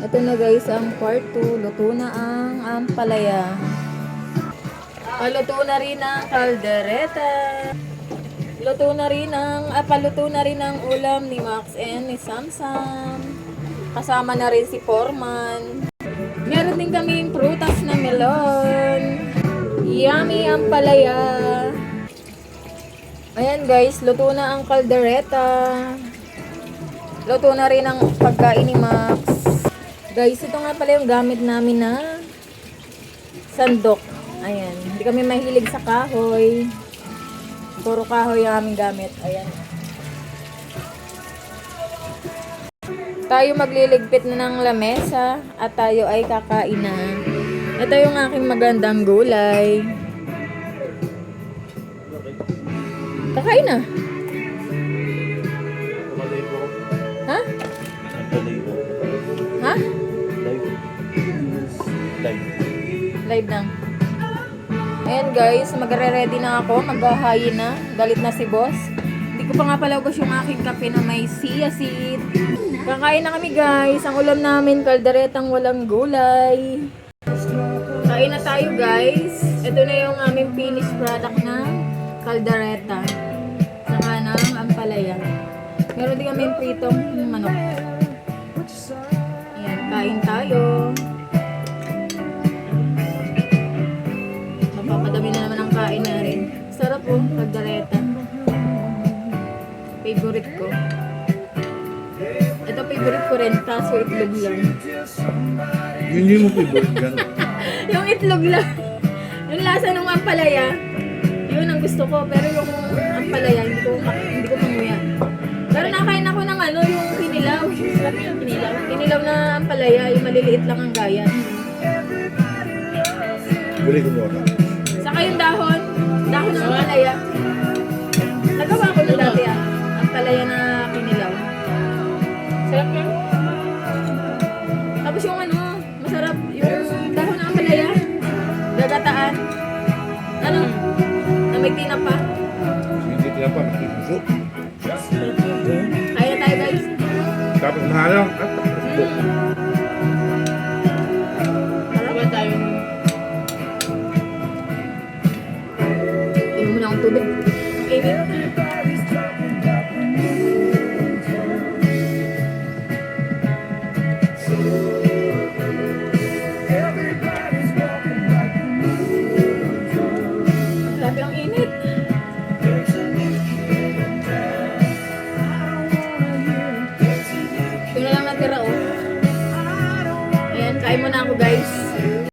Ito na guys ang part 2. Luto na ang ampalaya. Paluto na rin ang kaldereta. Paluto na rin ang ulam ni Max and ni Samsam. Kasama na rin si Foreman. Meron din kaming prutas na melon. Yummy ampalaya. Ayan guys, luto na ang kaldereta. Luto na rin ang pagkain ni Max. Guys, ito nga pala yung gamit namin na sandok. Ayan, hindi kami mahilig sa kahoy. Puro kahoy yung aming gamit. Ayan. Tayo magliligpit na ng lamesa at tayo ay kakain na. Ito yung aking magandang gulay. Kakain na. Ha? Ha? Live lang. Ayan guys, magre-ready na ako. Maghahayin na. Galit na si boss. Hindi ko pa nga pala ubos yung aking kape na may chia seed. Kakain na kami guys. Ang ulam namin, kalderetang walang gulay. Kain na tayo guys. Ito na yung aming finished product na kaldereta. Saka ng ampalaya. Meron din kami pritong manok. Ayan, kain tayo. Mapapadami na naman ang kain na rin. Sarap po, kaldereta. Favorite ko. Ito favorite ko rin, kaso itlog lang. Yun hindi mo favorite gan. Yung itlog lang. Yung lasa ng ampalaya, yun ang gusto ko. Pero yung ampalaya, hindi ko panguya. Pero nakain ako ng yung kinilaw. Sarap yung kinilaw. Kinilaw na ampalaya, yung maliliit lang ang gaya. Buli ko mo ka. Saka yung dahon ng ampalaya. Nagawa ko na dati ampalaya na kinilaw. Sarap yan. Tapos yung masarap yung dahon ng ampalaya. Gagataan. Na may tinapa. Hindi tinapa, makipuso. Kaya tayo guys. Tapos mahalang at takbo. Harap tayo. Inom mo na akong tubig. Init. Grabe ang init. Ito na lang natira Ayan, kain muna ako guys.